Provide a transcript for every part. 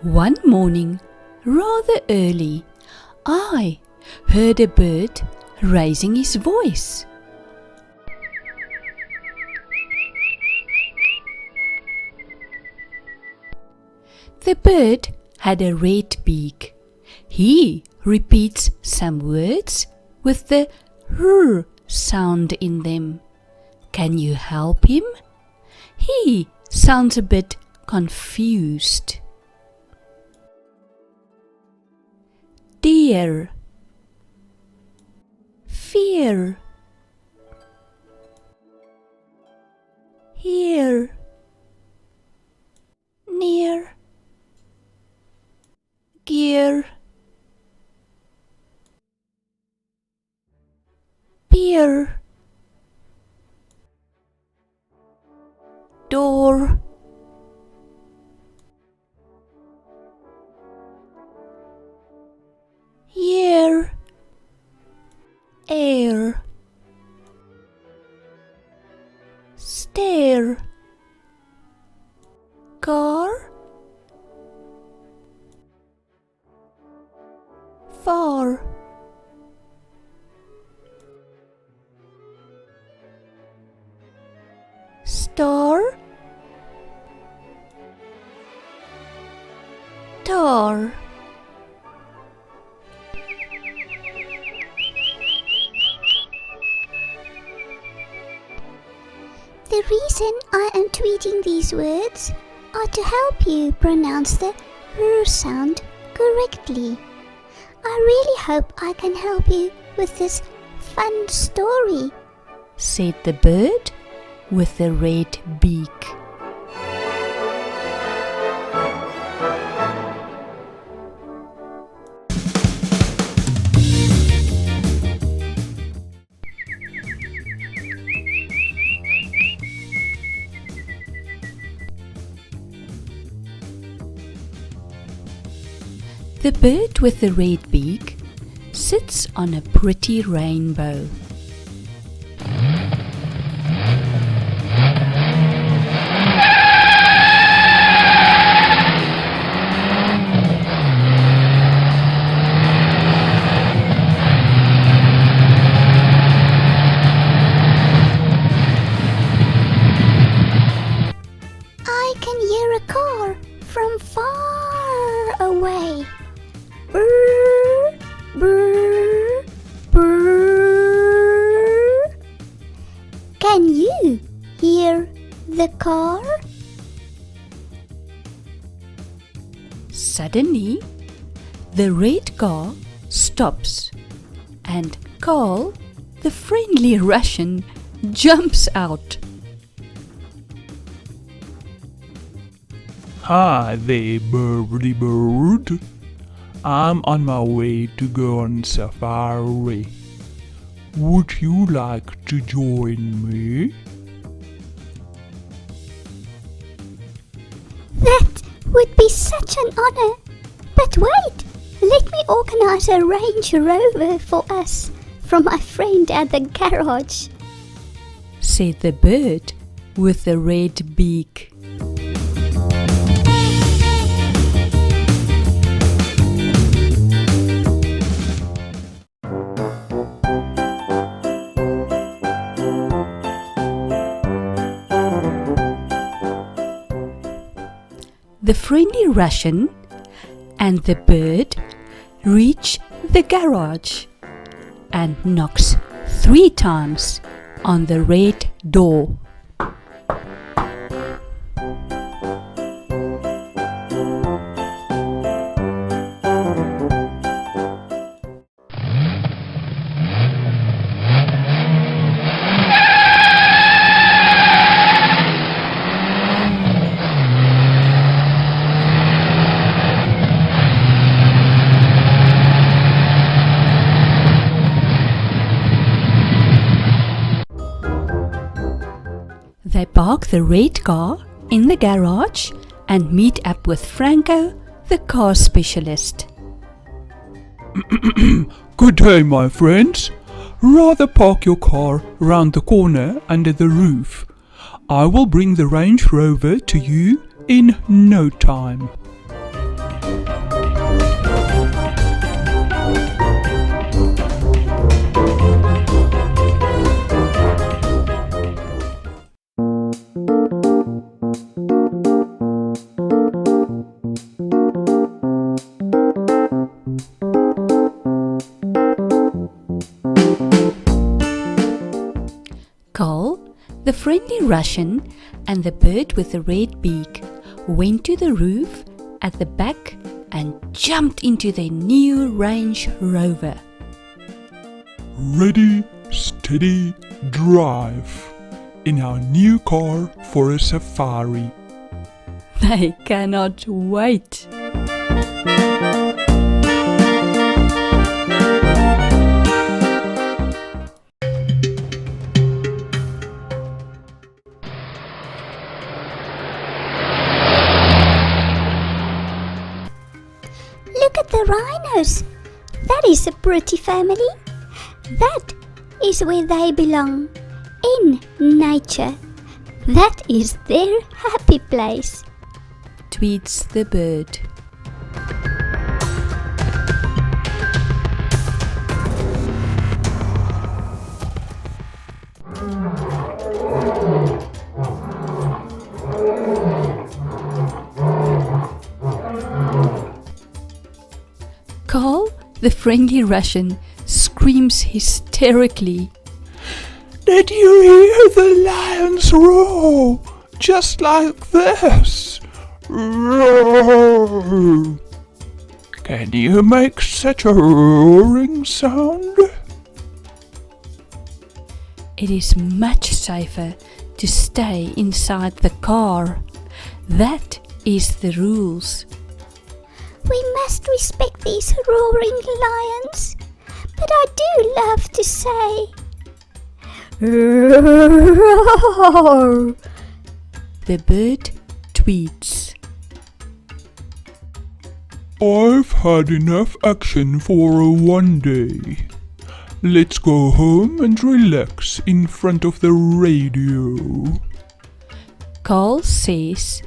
One morning, rather early, I heard a bird raising his voice. The bird had a red beak. He repeats some words with the r sound in them. Can you help him? He sounds a bit confused. Deer, fear, here, near, gear, beer, door, year, air, stare, car, far, star, tar. The reason I am tweeting these words are to help you pronounce the r sound correctly. I really hope I can help you with this fun story, said the bird with the red beak. The bird with the red beak sits on a pretty rainbow. I can hear a car from far away. Brr, brr, brr. Can you hear the car? Suddenly, the red car stops and Carl, the friendly Russian, jumps out. Hi there, birdie bird. I'm on my way to go on safari. Would you like to join me? That would be such an honor. But wait, let me organize a Range Rover for us from my friend at the garage, said the bird with the red beak. The friendly Russian and the bird reach the garage and knocks 3 times on the red door. They park the red car in the garage and meet up with Franco, the car specialist. Good day, my friends. Rather park your car round the corner under the roof. I will bring the Range Rover to you in no time. friendly Russian and the bird with the red beak went to the roof at the back and jumped into their new Range Rover. Ready, steady, drive in our new car for a safari. They cannot wait. Look at the rhinos. That is a pretty family. That is where they belong. In nature. That is their happy place. Tweets the bird. Carl, the friendly Russian, screams hysterically. Did you hear the lions roar? Just like this. Roar. Can you make such a roaring sound? It is much safer to stay inside the car. That is the rules. We must respect these roaring lions. But I do love to say, roar. The bird tweets. I've had enough action for one day. Let's go home and relax in front of the radio. Carl says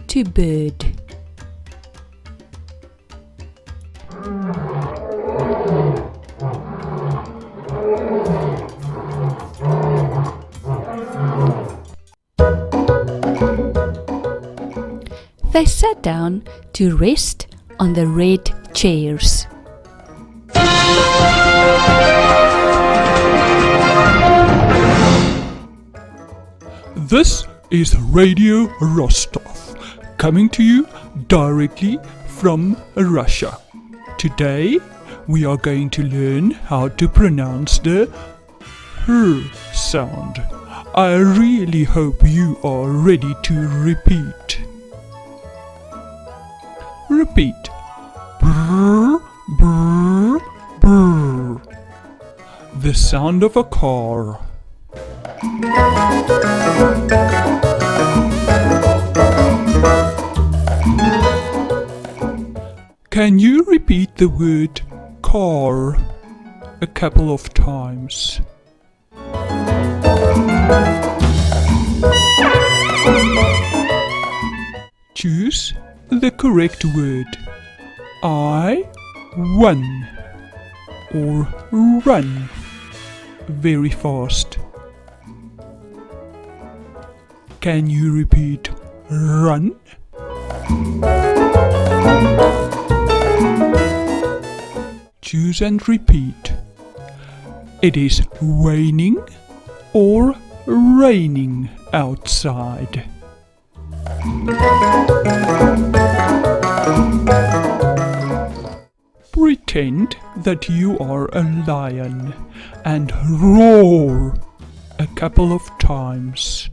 to bird. They sat down to rest on the red chairs. This is Radio Rostov, coming to you directly from Russia. Today we are going to learn how to pronounce the R sound. I really hope you are ready to repeat. Repeat. Brr, brr, brr. The sound of a car. Can you repeat the word car a couple of times? Choose the correct word. I won or run very fast. Can you repeat run? Choose and repeat. It is raining or raining outside. Pretend that you are a lion and roar a couple of times.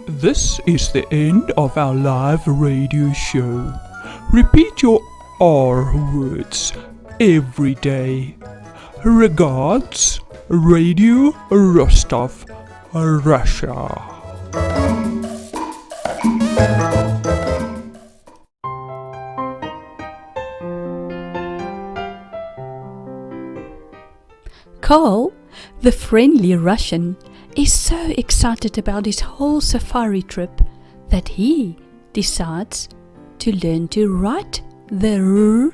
This is the end of our live radio show. Repeat your R words every day. Regards, Radio Rostov, Russia. Carl, the friendly Russian, is so excited about his whole safari trip that he decides to learn to write the R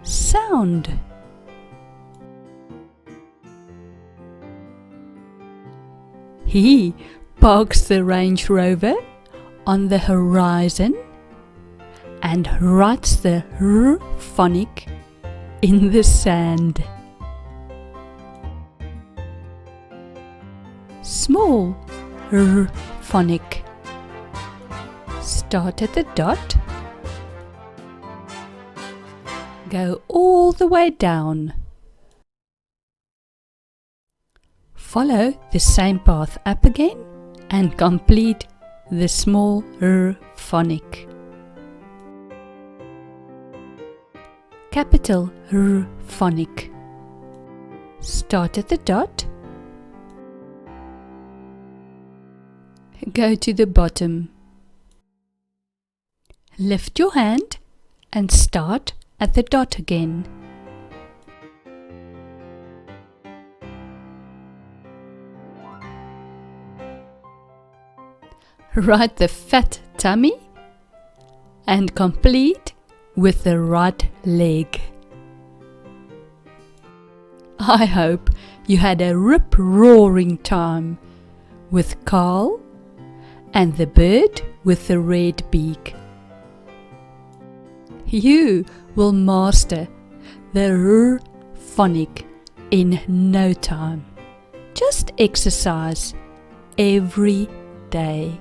sound. He parks the Range Rover on the horizon and writes the R phonic in the sand. Small R phonic. Start at the dot. Go all the way down. Follow the same path up again and complete the small R phonic. Capital R phonic. Start at the dot. Go to the bottom. Lift your hand and start at the dot again. Write the fat tummy and complete with the right leg. I hope you had a rip-roaring time with Carl and the bird with the red beak. You will master the R phonic in no time. Just exercise every day.